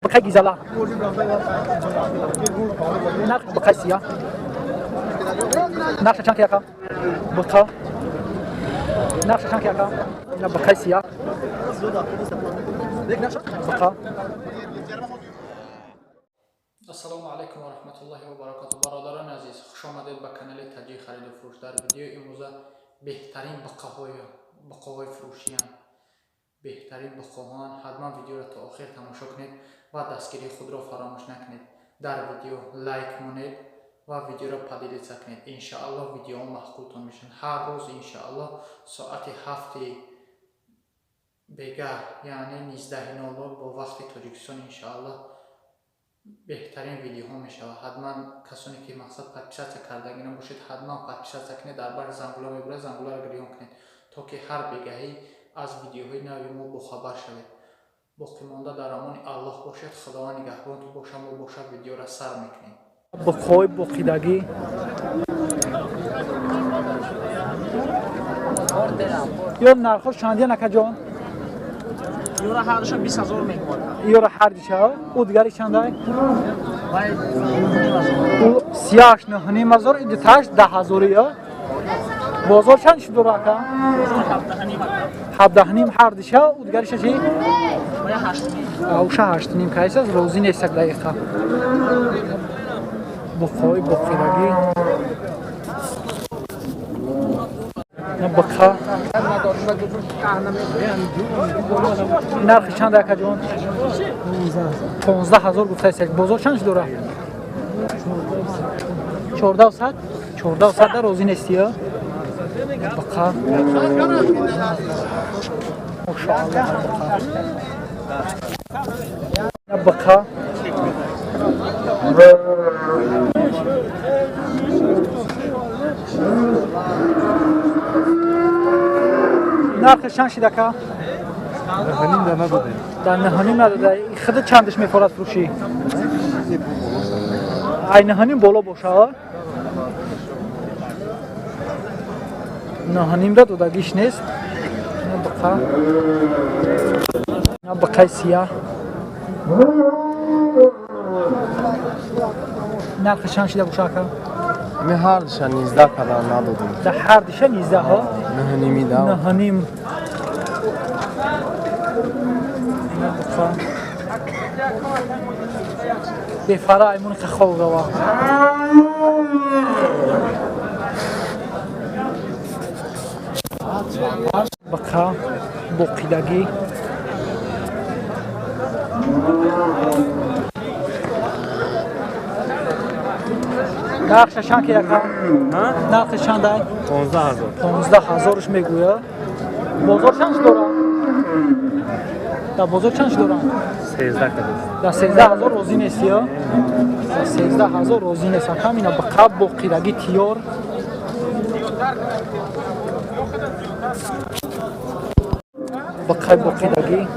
بخای گیزلا نرخ بخای سیاه نرخ چند که بخا نرخ چند که بخای سیاه بخا. السلام علیکم و رحمت الله و برکاته. برادران عزیز، خوش آمدید به کانال تجی خرید و فروش. در ویدیو امروز بهترین بقاهای فروشی هم بهترین بقاهان. حتما ویدیو را تا آخر تماشا کنید و دستگیری خود را فراموش نکنید. در ویدیو لایک کنید و ویدیو را پدید کنید. انشاءالله ویدیو محققتون میشن. هر روز انشاءالله ساعت 7 بیگه یعنی 19:00 با وقت تاجیکستان انشاءالله بهترین ویدیو ها می شود. حتما کسانی که مقصد پادپیسات کردگی نباشید حتما پادپیسات کنید. در بر زنگوله میبره زنگوله را گریان کنید تا که هر بگهی از ویدیوهای نوی ما بخبر شوید. باقی مانده در امان الله باشد. خداوند نگهبانتون باشه. ما باشد ویدیو را سر میکنیم. بخوای بقیدگی یا نرخش چندیه نکه جان؟ یورا هرش 20000 میکنه. یورا هر دیشه او دیگری چنده؟ او سیاهش 9,500 این دیتاش 10,000 یا بازار چند شد دو رکه؟ 17,500 هر دیشه او دیگریش چی؟ اوشه 8,500 کایس از روزی نیست دقیقه. بخوای بقیدگی بخا نرخ چند دکه جان؟ 15,000 گفته است. بازار چند دوره؟ 1400 در روزی نیستی ها؟ بخا بخا نرخش چند شده که؟ نهانیم در نداده. در نهانیم نداده. خود چندش میفارد فروشی؟ ای نهانیم بالا باشه ها؟ نهانیم را دادگیش نیست. بقای سیاه نرخش چند شده باشه که؟ می هر دشه 19 کدام ندادیم. در هر دیشه 19 ها؟ نهانیمی دام. نهانیم بفره ایمون که خواه روا بقا بقیدگی نقش چند که یکم؟ نقش چند دای؟ 15,000 میگویه. بازار چند داره؟ در بازار چند داره؟ 13 کدام. در 13,000 روزی نیستی ها؟ در 13,000 روزی نیست. همین بقا بقیدگی تیار بقا بقیدگی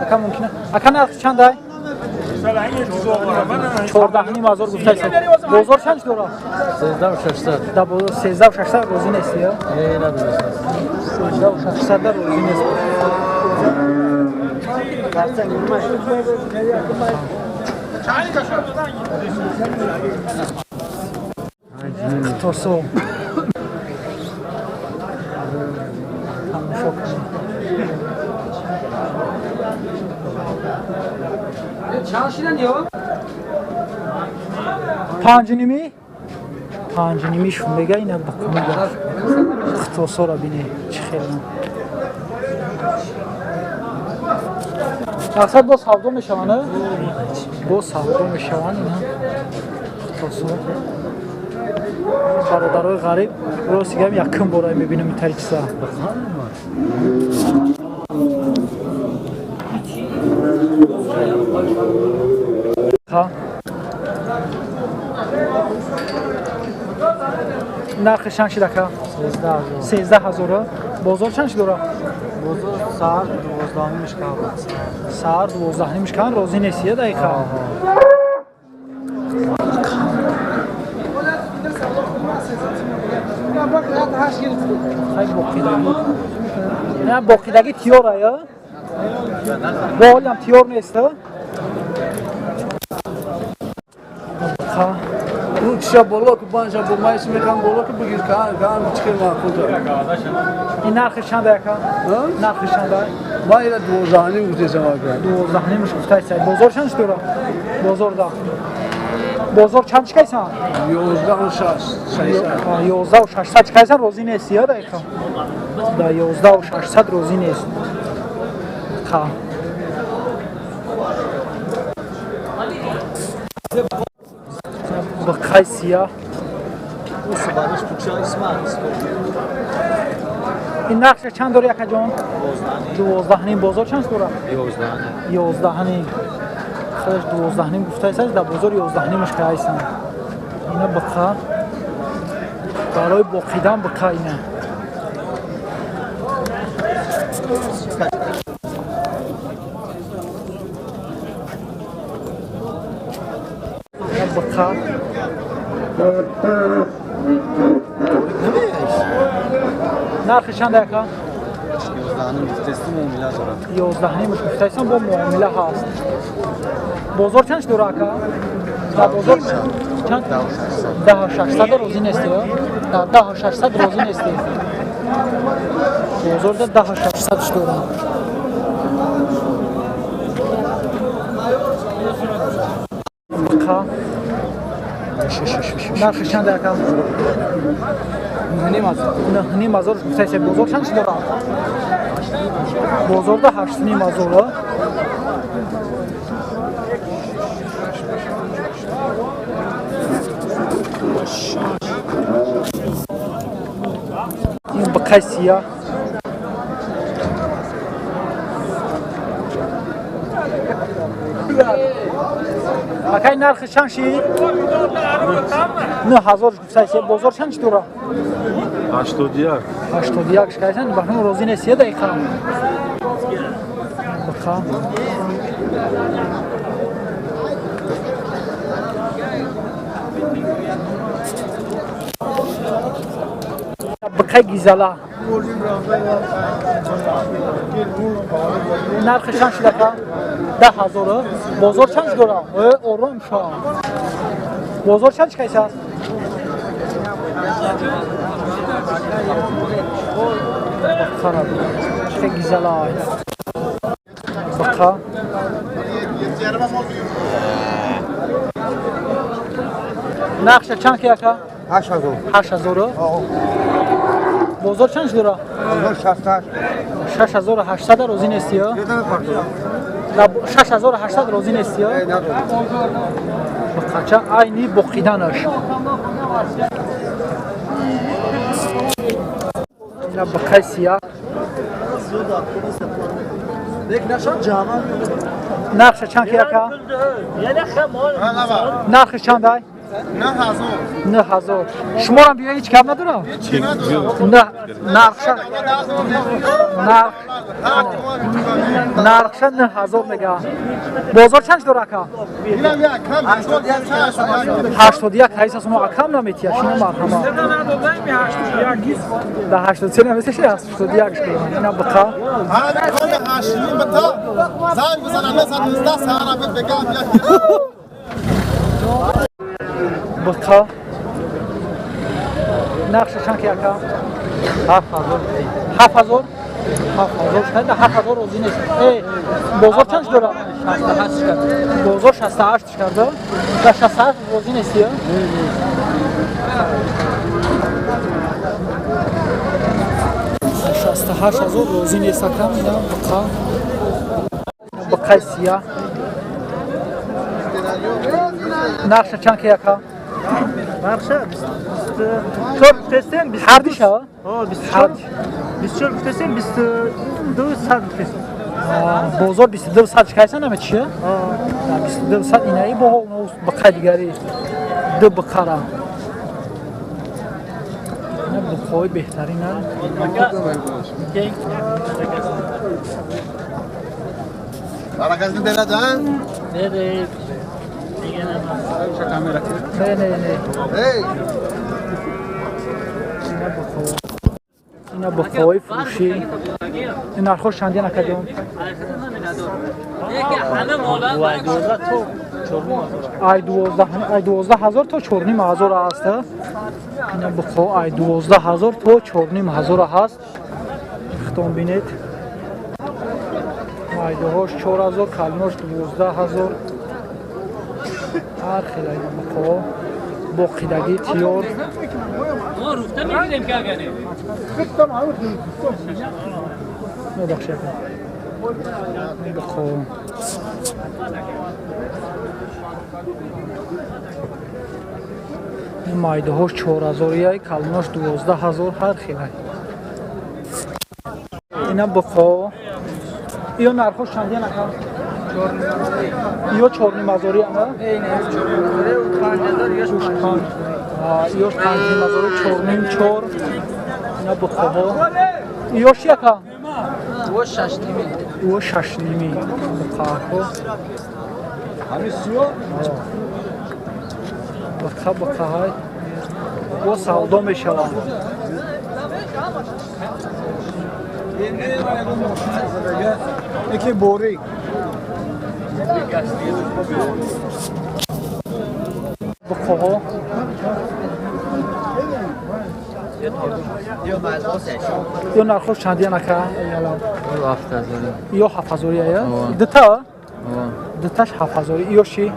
اکا ممکنه. اکا نرخ چند دای؟ 14,500 گفته است. بازار چند داره؟ 13,600. در بازار 13,600 روزی نیستی ها؟ نه نداده. 13,600 در روزی نیست. اختصاص پنج نیمیشون میگه اینه بکنی در اختصاص را بینی چه خیلی مقصد باز سودا میشوانه؟ باز سودا میشوانه اینا اختصاص برادرای غریب راستی گم یکم برای میبینم این طریق سا نرخ چند شده که؟ 13,000. بازار چند شده را؟ بازار ساعت 12 میشکن. ساعت 12 میشکن روزی نیستیه دقیقه. خیلی باقیدگی نه باقیدگی تیاره یا باحال هم تیار نیست اون کشا بالا که بانجا با مایش میکنم بالا که بگیر کام چیکار معقول داره این نرخش چند یکا نرخش چند ما اینا 12 گفته شما کرد 12 نمیش گفته سای بازار چند داره بازار دا بازار چند چکایسن 11 و 6 11 و 600 چکایسن روزی نیست یا دقیقا دا 11 و 600 روزی نیست خا بقای سیاه این نقش چند داره یکا جان؟ 12 نیم بازار چند داره؟ 11 نیم خودش 12 نیم گفته ایست در بازار 11 نیمش که ایستن اینا بقا برای باقیدن بقا اینا بقا نرخش چند یکا؟ 11 نیمش گفته ایستن با معامله هست بازار چندش داره اکا؟ در بازار چند؟ 10,600 روزی نیستی یا؟ 10,600 روزی نیستی بازار در 10,600 داره اکا نرخش چند اکا؟ نه نیم هزار گفته ایستن بازار چندش داره؟ بازار در 8 نیم هزاره این بقای سیاه اکای نرخ چند شید؟ 9,000 گفته ایست بازار چندش داره؟ 81 شکایتن بخنم روزی نیست یه دقیقه بخواه بقای گیزالا نرخ چند شده که؟ 10,000 بازار چندش داره؟ آرام شا بازار چندش کیسه هست؟ خراب چه گیزالا بقا نقش چند که یکا؟ 8,000 بازار چندش داره؟ 6,800 روزی نیستی یا؟ 6,800 روزی نیستی یا؟ بقا چه اینی بقیدنش اینا بقای سیاه نقش چند که یکا؟ نرخش چند های؟ 9,000 شما هم بیا هیچ کم نداره؟ نه نرخش 9,000 میگه بازار چندش داره اکا؟ 81 حیث از اونو اکم نمیتیه شینه مرحمه ده 83 نمیتیش 81 شده اینا بقا بقا نقش چند که اکا؟ 7,000 شده 7,000 روزی نیست بازار چندش داره؟ 68 کرده بازار 68 کرده و 68 روزی نیستی یا؟ 68,000 روزی نیست اکم اینا بقای سیاه نقش چند که یکا؟ نقش 24 گفتستیم 22 ها؟ 24 گفتستیم 22 صد گفتستیم بازار 22 صد شکایسن همه چیه؟ 22 صد اینه ای با بقای دیگری دو بقره اینا بقای بهترین هم برکت بده جان بده نه هی اینا بخوای فروشی این نرخوش چندی نکدیم ای 12,000 تا 4,500 هست اینا بخوا ای 12,000 تا 4,500 هست ختم بینید مایدهاش 4,000 کلماش 12,000 هر خیلی اینا بخوا با قیدگی تیار ما روفته میگیریم که اگه نبخشه بخوا این مایده هاش 4,000 کلماش 12,000 هر خیلی اینا بخوا یا نرخوش چندی نکن یا 4,500 هم یا 5,000 4,500 اینا بخوا یاش یکا و 6,500 بخوا بخوا های و سودا میشوند یکی بوری بخوا یا نرخوش چندی نکن یا 7,000 یا دتا دتاش 7,000 یا شی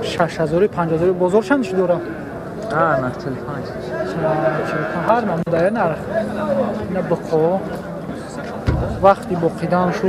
6,000 5,000 بازار چندش داره نه 45 هر نموده نرخ نه بخوا وقتی با قیدان شو